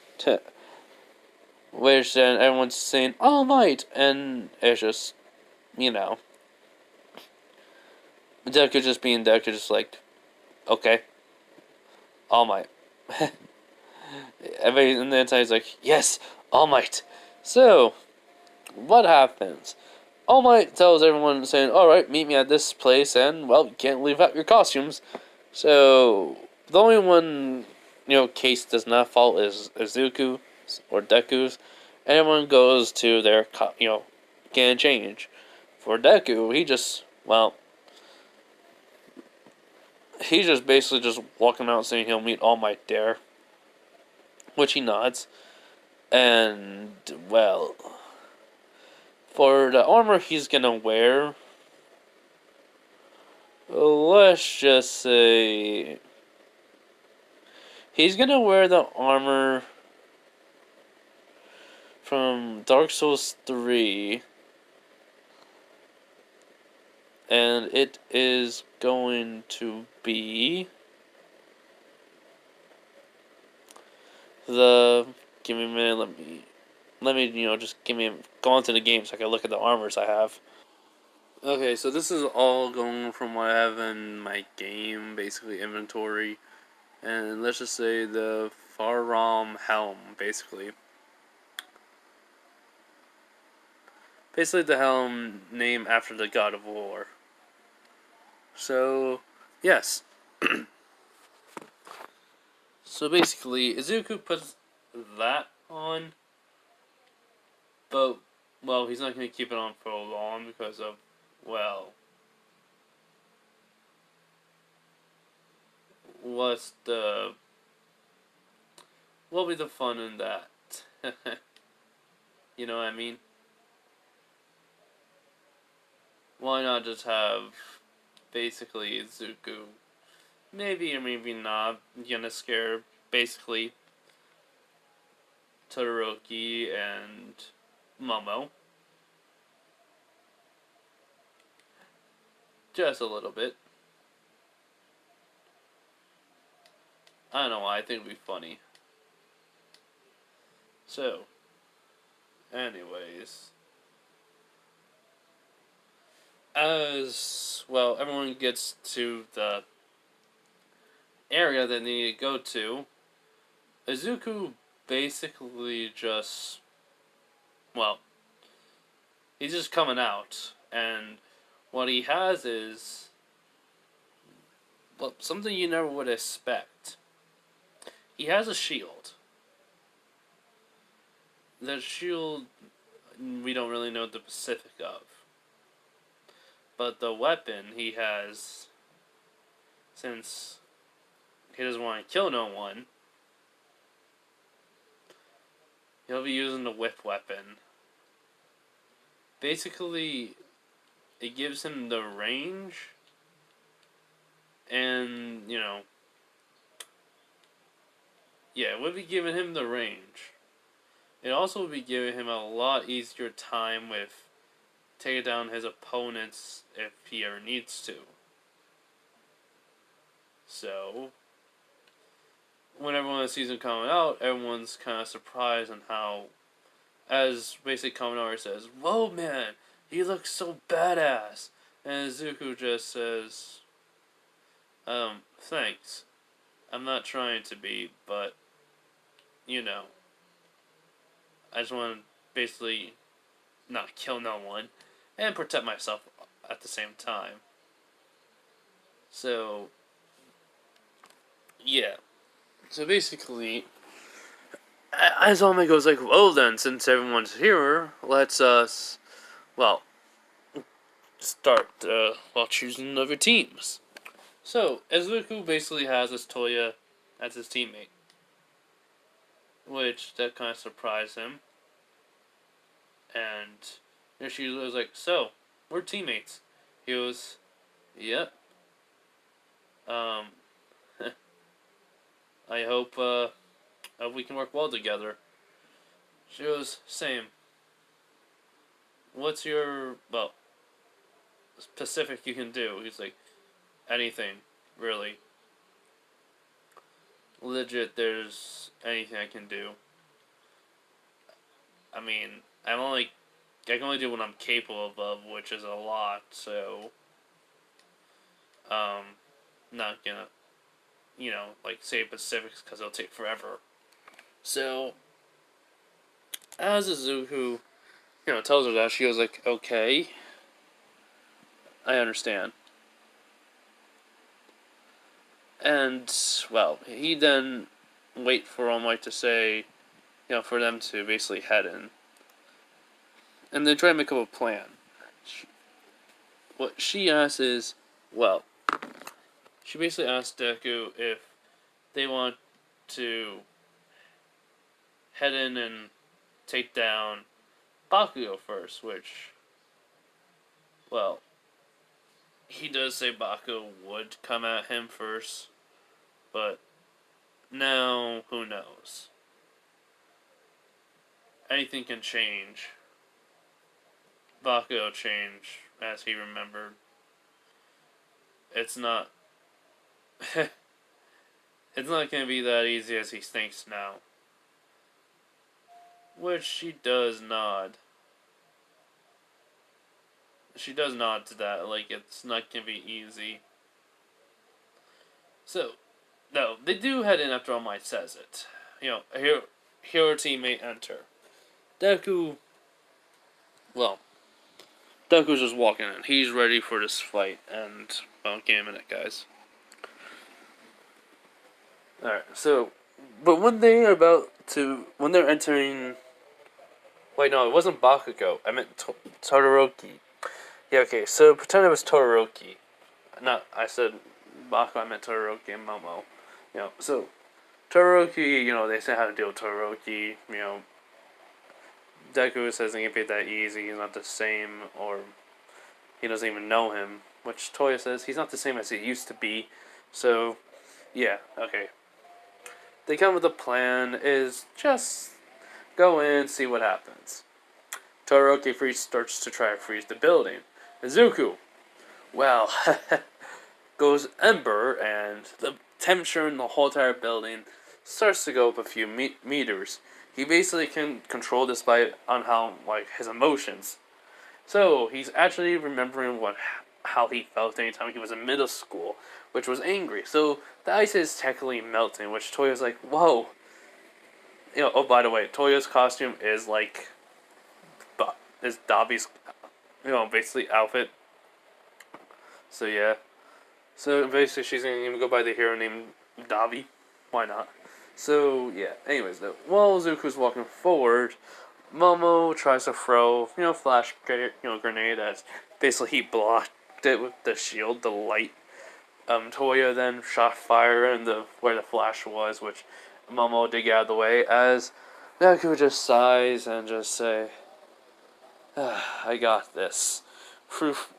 Which then everyone's saying All Might, and it's just, you know, Deku just being Deku, just like, okay, All Might. Everybody in the inside is like, yes, All Might. So, what happens? All Might tells everyone, saying, alright, meet me at this place, and, well, you can't leave out your costumes. So, the only one, you know, case does not fall is Izuku or Deku's. Everyone goes to their, you know, getting change. For Deku, he's just basically just walking out saying he'll meet All Might there. Which he nods. And, well, for the armor he's gonna wear, let's just say he's gonna wear the armor from Dark Souls 3, and it is going to be give me a minute, let me, you know, go into the game so I can look at the armors I have. Okay, so this is all going from what I have in my game, basically inventory, and let's just say the Faram helm, basically. Basically the helm named after the god of war. So, yes. So basically, Izuku puts that on, but, well, he's not going to keep it on for long because of, well, what'll be the fun in that? You know what I mean? Why not just have, basically, Izuku, maybe or maybe not, gonna scare, basically, Todoroki and Momo. Just a little bit. I don't know why, I think it would be funny. So, anyways, as, well, everyone gets to the area that they need to go to, Izuku basically just, well, he's just coming out, and what he has is, well, something you never would expect. He has a shield. That shield, we don't really know the specific of. But the weapon he has, since he doesn't want to kill no one, he'll be using the whip weapon. Basically, it gives him the range, and, yeah, it would be giving him the range. It also would be giving him a lot easier time with taking down his opponents if he ever needs to. So, when everyone sees him coming out, everyone's kind of surprised on how, as basically Kaminari says, "Whoa, man, he looks so badass," and Izuku just says, "Thanks. I'm not trying to be, but, I just want to basically not kill no one and protect myself at the same time." So, yeah. So basically, as Ome goes like, "Well then, since everyone's here, let's start choosing other teams." So Izuku basically has this Toya as his teammate, which that kind of surprised him. And she was like, "So, we're teammates." He goes, "Yep. I hope we can work well together." She goes, "Same. What's your, specific you can do?" He's like, "Anything, really. Legit, there's anything I can do. I mean, I can only do what I'm capable of, which is a lot, so, not gonna, say specifics because it'll take forever." So, as Izuku, tells her that, she goes like, "Okay, I understand." And, he then wait for All Might to say, for them to basically head in. And then try to make up a plan. What she asks is, she basically asks Deku if they want to head in and take down Bakugo first, which, he does say Bakugo would come at him first, but now, who knows? Anything can change. Bakugo changed, as he remembered. It's not... it's not going to be that easy as he thinks now. Which she does nod. She does nod to that, it's not going to be easy. So, no, they do head in after All Might says it. Hero teammate enter. Deku, Deku's just walking in. He's ready for this fight, and, give me a minute, guys. Alright, so, but when they're entering... Wait, no, it wasn't Bakugo. I meant Todoroki. Yeah, okay, so pretend it was Todoroki. I said Bakugo, I meant Todoroki and Momo. So, Todoroki, they say how to deal with Todoroki, Deku says it can't be that easy, he's not the same, or he doesn't even know him, which Toya says he's not the same as he used to be, so, yeah, okay. They come with a plan, is just go in, see what happens. Todoroki starts to try to freeze the building. Izuku, goes Ember, and the temperature in the whole entire building starts to go up a few meters. He basically can control this on how, his emotions. So, he's actually remembering how he felt anytime he was in middle school, which was angry. So the ice is technically melting, which Toya's like, whoa. Oh, by the way, Toya's costume is like, is Dabi's, basically outfit. So yeah. So basically, she's gonna even go by the hero named Dabi. Why not? So yeah. Anyways, though, while Zuko's walking forward, Momo tries to throw, flash grenade as basically he blocked it with the shield, the light. Toya then shot fire in where the flash was, which Momo did get out of the way as Deku just sighs and just say, I got this.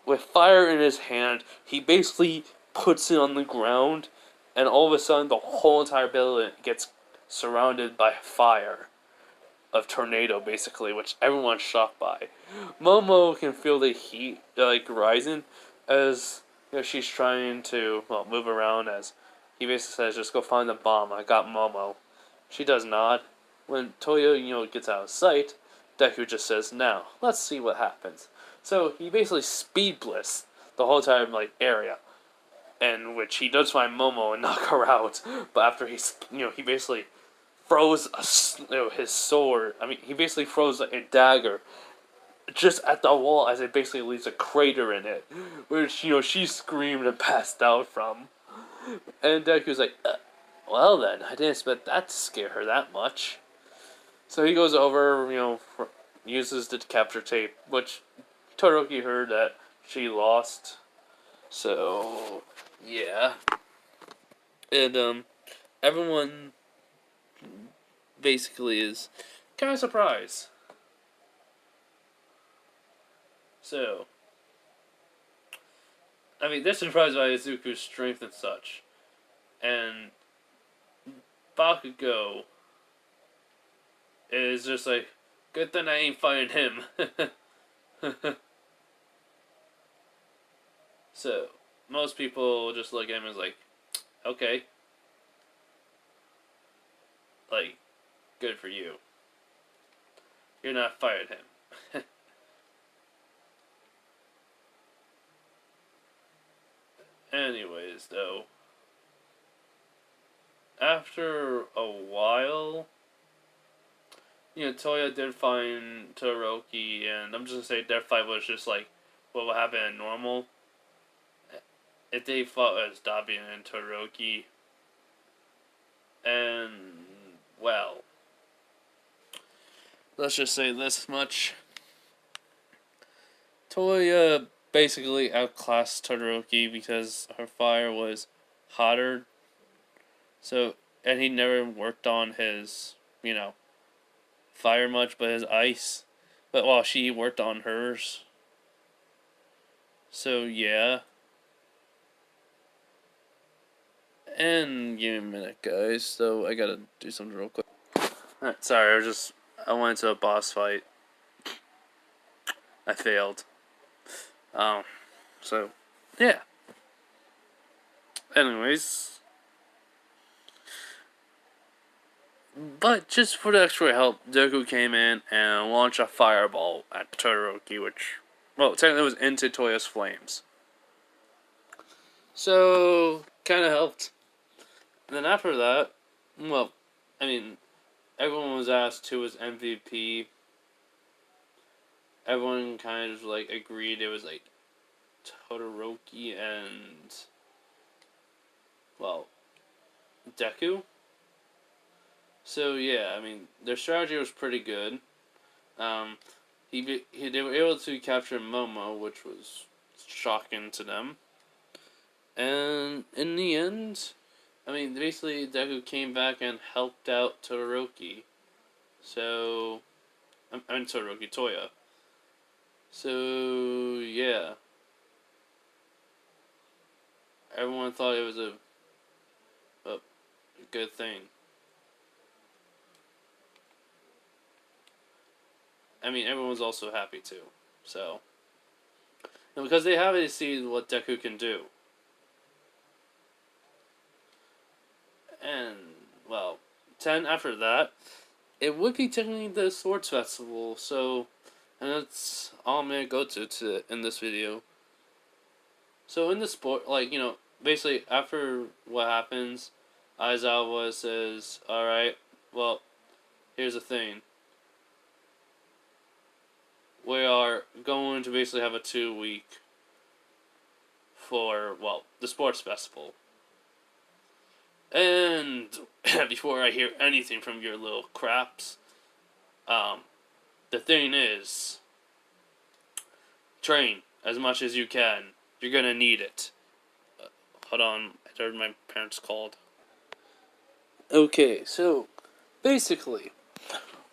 With fire in his hand, he basically puts it on the ground, and all of a sudden the whole entire building gets surrounded by fire. Of tornado, basically, which everyone's shocked by. Momo can feel the heat, rising as she's trying to, move around as he basically says, just go find the bomb, I got Momo. She does not. When Toya, gets out of sight, Deku just says, now, let's see what happens. So he basically speed blitzed the whole entire, area. In which he does find Momo and knock her out. But after he basically throws his sword. I mean, he basically throws a dagger just at the wall as it basically leaves a crater in it, which she screamed and passed out from. And Deku's like, well then, I didn't expect that to scare her that much. So he goes over, uses the capture tape, which Todoroki heard that she lost. So yeah, and everyone basically is kind of surprised. So, I mean, they're surprised by Izuku's strength and such. And Bakugo is just like, good thing I ain't fighting him. So, most people just look at him as like, okay. Like, good for you. You're not fighting him. Anyways, though, after a while, Toya did find Todoroki, and I'm just gonna say their fight was just like what would happen in normal. If they fought as Dabi and Todoroki, and well, let's just say this much. Toya basically outclassed Todoroki because her fire was hotter. So, and he never worked on his, fire much, but his ice. But while she worked on hers. So, yeah. And give me a minute, guys. So, I gotta do something real quick. Alright, sorry, I went to a boss fight. I failed. So, yeah. Anyways. But just for the extra help, Deku came in and launched a fireball at Todoroki, which, technically was into Toya's flames. So, kind of helped. And then after that, everyone was asked who was MVP. Everyone kind of, agreed it was, Todoroki and, Deku. So, yeah, their strategy was pretty good. They were able to capture Momo, which was shocking to them. And in the end, basically Deku came back and helped out Todoroki. So, Todoroki, Toya. So, yeah. Everyone thought it was a good thing. Everyone was also happy too. So, and because they have to see what Deku can do. And, 10 after that, it would be technically the Swords Festival, so, and that's all I'm going to go to in this video. So in the sport, basically after what happens, Aizawa says, "Alright, well, here's the thing. We are going to basically have a 2 week for, well, the sports festival. And before I hear anything from your little craps, the thing is, train as much as you can. You're gonna need it." Hold on, I heard my parents called. Okay, so basically,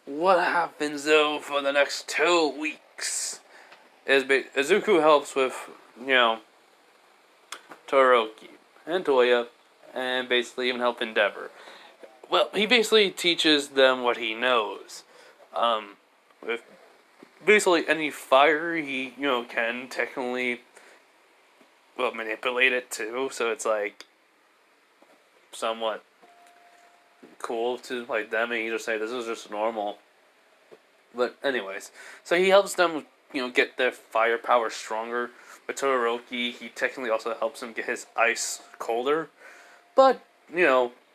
what happens though for the next 2 weeks is Izuku helps with, Todoroki and Toya, and basically even help Endeavor. Well, he basically teaches them what he knows. With basically any fire, he can technically manipulate it too. So it's like somewhat cool to like them, and he just say this is just normal. But anyways, so he helps them get their firepower stronger. With Todoroki, he technically also helps him get his ice colder. But,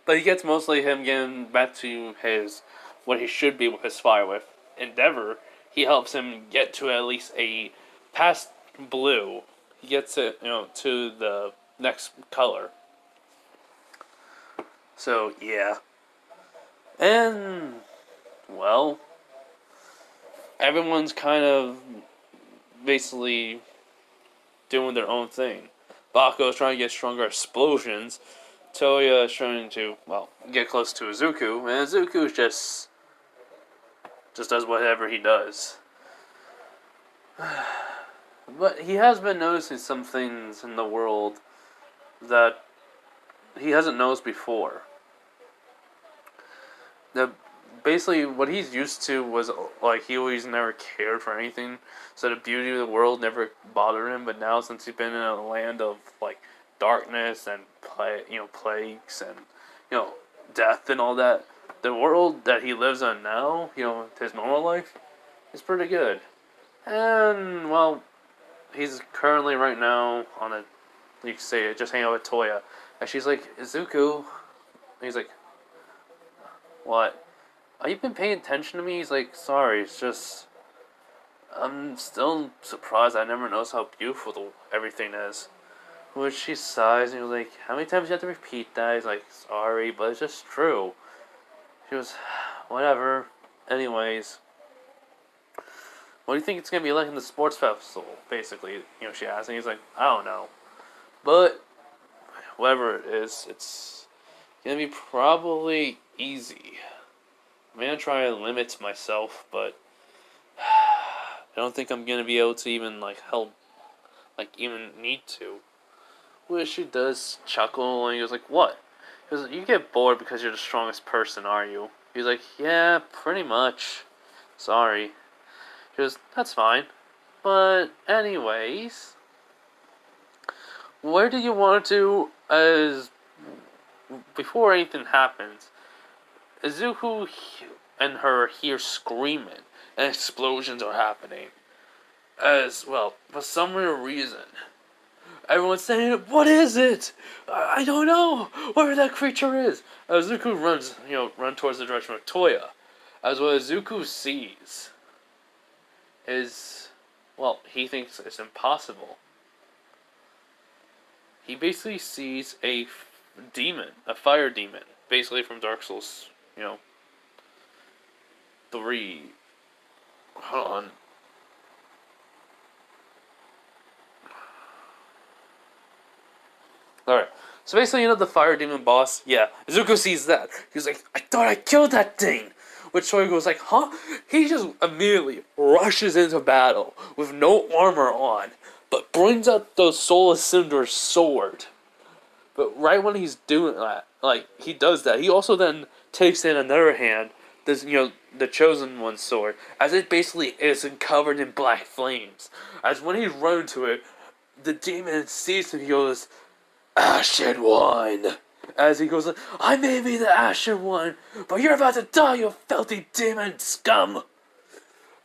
but he gets mostly him getting back to his, what he should be with his fire. With Endeavor, he helps him get to at least a past blue. He gets it, to the next color. So, yeah. And, well, everyone's kind of basically doing their own thing. Bakugo's trying to get stronger explosions. Toya is trying to, get close to Izuku, and Izuku just does whatever he does. But he has been noticing some things in the world that he hasn't noticed before. Basically, what he's used to was, he always never cared for anything, so the beauty of the world never bothered him, but now since he's been in a land of, darkness and, plagues and, death and all that, the world that he lives on now, his normal life, is pretty good. And, he's currently right now on a, you could say, just hanging out with Toya, and she's like, "Izuku," and he's like, "What? Have you been paying attention to me?" He's like, "Sorry, it's just, I'm still surprised I never noticed how beautiful everything is." Which she sighs, and he was like, "How many times do you have to repeat that?" He's like, "Sorry, but it's just true." She goes, "Whatever. Anyways, what do you think it's going to be like in the sports festival?" Basically, she asked, and he's like, "I don't know. But, whatever it is, it's going to be probably easy. I'm going to try and limit myself, but I don't think I'm going to be able to even, help, even need to." Which she does chuckle, and he goes like, "What?" He goes, "You get bored because you're the strongest person, are you?" He's like, "Yeah, pretty much. Sorry." She goes, "That's fine. But anyways, where do you want to, as before anything happens, Izuku and her hear screaming, and explosions are happening. As, for some weird reason, everyone's saying, "What is it? I don't know where that creature is." As Izuku run towards the direction of Toya. As what Izuku sees is, he thinks it's impossible. He basically sees a demon, a fire demon, basically from Dark Souls, 3. Hold on. Alright. So basically, the fire demon boss, yeah, Izuku sees that. He's like, "I thought I killed that thing!" Which Toya goes like, "Huh?" He just immediately rushes into battle with no armor on, but brings out the Soulless Cinder's sword. But right when he's doing that, he does that, he also then takes in another hand, this, the Chosen One's sword, as it basically is covered in black flames. As when he's running to it, the demon sees him, he goes, "Ashen One!" As he goes, "I may be the Ashen One, but you're about to die, you filthy demon scum!"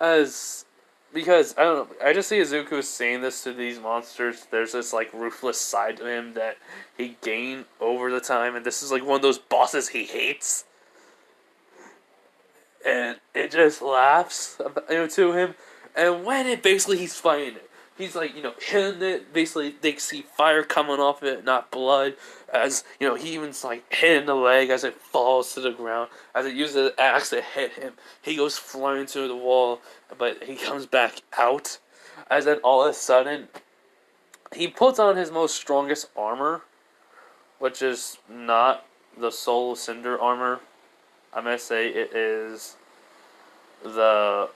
As because I don't know, I just see Izuku saying this to these monsters. There's this like ruthless side to him that he gained over the time, and this is like one of those bosses he hates, and it just laughs to him. And when it basically he's fighting it, he's like hitting it. Basically, they see fire coming off it, not blood. As he even's like hitting the leg as it falls to the ground. As it uses the axe to hit him, he goes flying to the wall, but he comes back out. As then all of a sudden, he puts on his most strongest armor, which is not the Soul Cinder armor. I'm gonna say it is the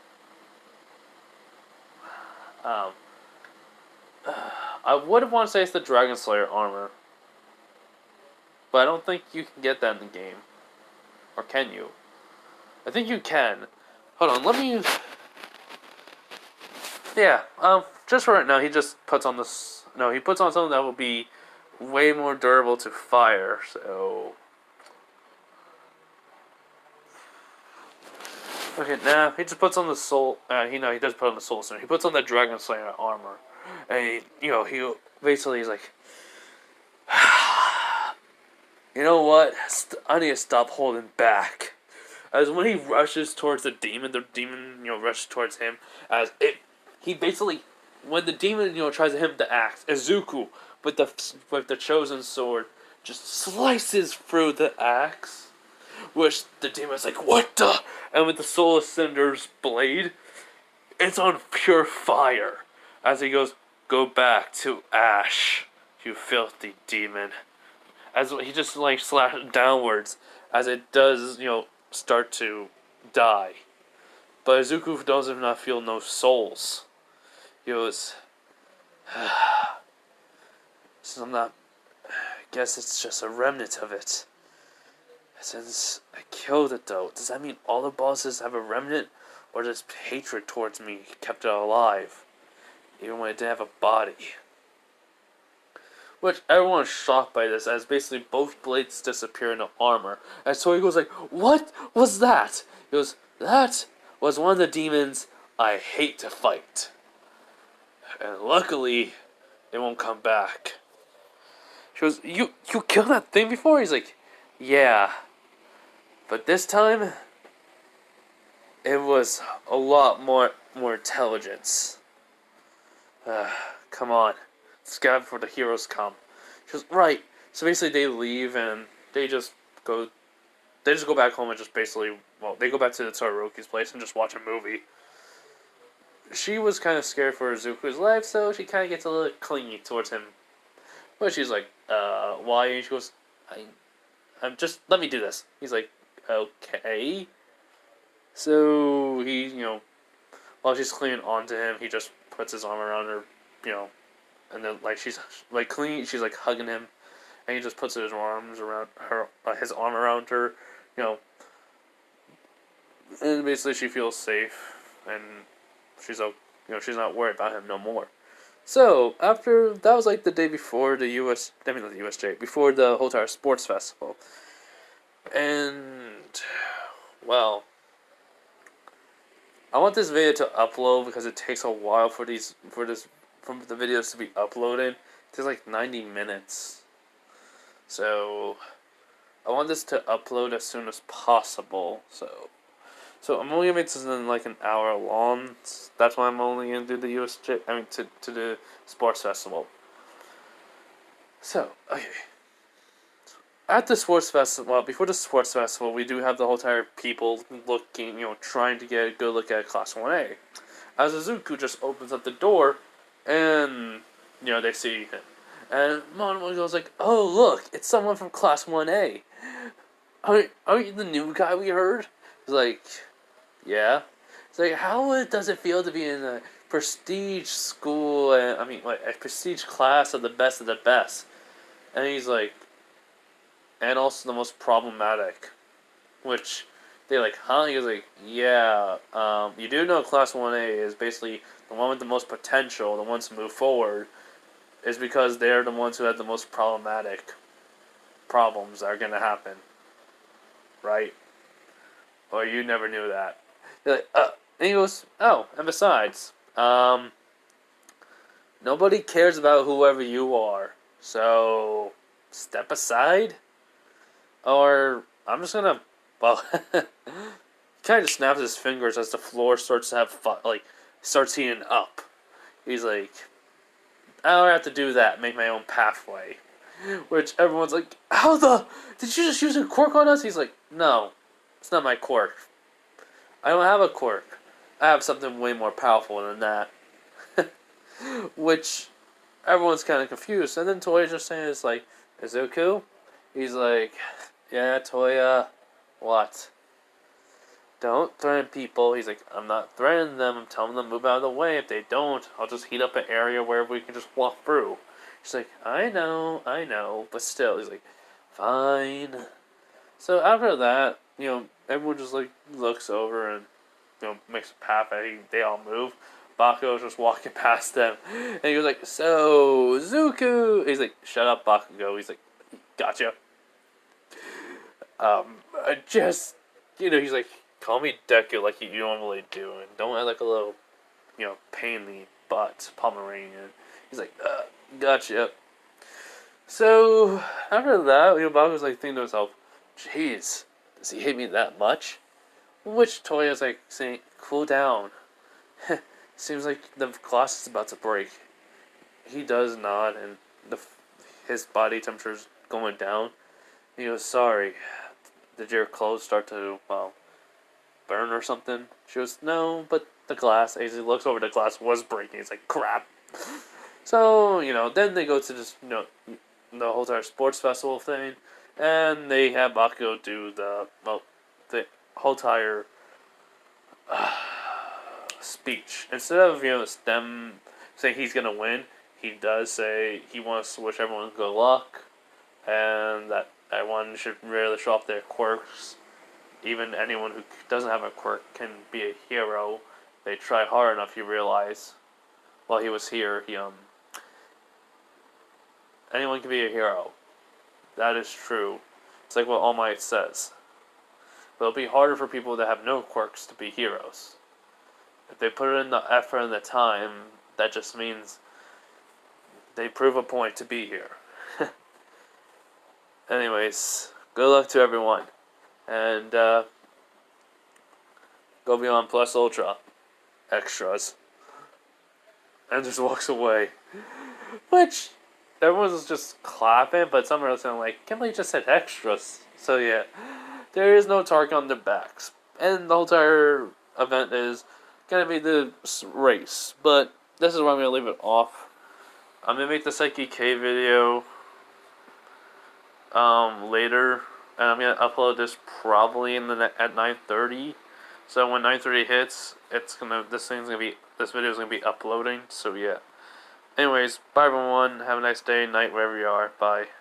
um. I would want to say it's the Dragon Slayer armor, but I don't think you can get that in the game, or can you? I think you can. Hold on, let me. Yeah. Just for right now, he just puts on this. No, he puts on something that will be way more durable to fire. So. Okay, now he just puts on the soul. He does put on the soul center. He puts on the Dragon Slayer armor, and he basically he's like, you know what? I need to stop holding back. As when he rushes towards the demon rushes towards him. He basically, when the demon tries to hit him with the axe, Izuku with the chosen sword just slices through the axe. Which the demon's like, what the? And with the Soul of Cinder's blade, it's on pure fire. As he goes, go back to ash, you filthy demon. As he just like slashes downwards, as it does, start to die. But Izuku does not feel no souls. He goes, so I'm not. I guess it's just a remnant of it. Since I killed it though, does that mean all the bosses have a remnant? Or does hatred towards me kept it alive? Even when it didn't have a body. Which everyone's shocked by this, as basically both blades disappear into armor. And so he goes like, what was that? He goes, that was one of the demons I hate to fight. And luckily, it won't come back. She goes, you killed that thing before? He's like, yeah. But this time, it was a lot more intelligence. Come on. Let's get before the heroes come. She goes, right. So basically they leave and they just go back home and just basically, they go back to the Todoroki's place and just watch a movie. She was kind of scared for Izuku's life, so she kind of gets a little clingy towards him. But she's like, why? And she goes, I'm just, let me do this. He's like, okay. So he, while she's clinging onto him, he just puts his arm around her, and then like she's like clinging, she's like hugging him, and he just puts his arms around her, his arm around her, and basically she feels safe, and she's she's not worried about him no more. So after that was like the day before the not the USJ, before the Hotar Sports Festival, and well. I want this video to upload because it takes a while for the videos to be uploaded. It takes like 90 minutes. So I want this to upload as soon as possible. So I'm only gonna make this in like an hour long. That's why I'm only gonna do the USJ. To the sports festival. So okay. At the sports festival, before the sports festival, we do have the whole entire people looking, trying to get a good look at Class 1A. As Izuku just opens up the door, and, they see him. And Monomoto goes like, oh, look, it's someone from Class 1A. Aren't you the new guy we heard? He's like, yeah. It's like, how does it feel to be in a prestige school, a prestige class of the best of the best? And he's like, and also the most problematic. Which, they're like, huh? He was like, yeah, you do know Class 1A is basically the one with the most potential, the ones to move forward, is because they're the ones who have the most problematic problems that are going to happen. Right? Or you never knew that. They're like, and he goes, oh, and besides, Um, Nobody cares about whoever you are, so step aside. Or I'm just gonna, well, he kind of snaps his fingers as the floor starts to starts heating up. He's like, I don't have to do that. Make my own pathway. Which everyone's like, how the? Did you just use a quirk on us? He's like, no, it's not my quirk. I don't have a quirk. I have something way more powerful than that. Which everyone's kind of confused. And then Toya's just saying, it's like, Izuku? He's like, yeah, Toya, what? Don't threaten people. He's like, I'm not threatening them. I'm telling them to move out of the way. If they don't, I'll just heat up an area where we can just walk through. She's like, I know. But still, he's like, fine. So after that, everyone just like looks over and makes a path. They all move. Bakugo's just walking past them, and he was like, "So Zuko." He's like, "Shut up, Bakugo." He's like, "Gotcha." I just he's like, "Call me Deku like you normally do, and don't act like a little, pain in the butt Pomeranian." He's like, "Gotcha." So after that, Bakugo's like thinking to himself, "Jeez, does he hate me that much?" Which Toya's like saying, "Cool down." Seems like the glass is about to break. He does nod, and his body temperature is going down. He goes, "Sorry, did your clothes start to burn or something?" She goes, "No, but the glass." As he looks over, the glass was breaking. He's like, "Crap." So then they go to this the whole entire sports festival thing, and they have Bakugo do the whole entire speech. Instead of them saying he's gonna win, he does say he wants to wish everyone good luck, and that everyone should really show off their quirks. Even anyone who doesn't have a quirk can be a hero. They try hard enough. You realize, while he was here, anyone can be a hero. That is true. It's like what All Might says. But it'll be harder for people that have no quirks to be heroes. If they put in the effort and the time, that just means they prove a point to be here. Anyways, good luck to everyone. And go beyond plus ultra. Extras. And just walks away. Which, everyone's just clapping, but some are saying like, can't believe you just said extras. So yeah, there is no target on their backs. And the whole entire event is gonna be the race. But this is where I'm gonna leave it off. I'm gonna make the Psyche K video later, and I'm gonna upload this probably at 9:30. So when 9:30 hits, this video is gonna be uploading. So yeah. Anyways, bye everyone. Have a nice day, night, wherever you are. Bye.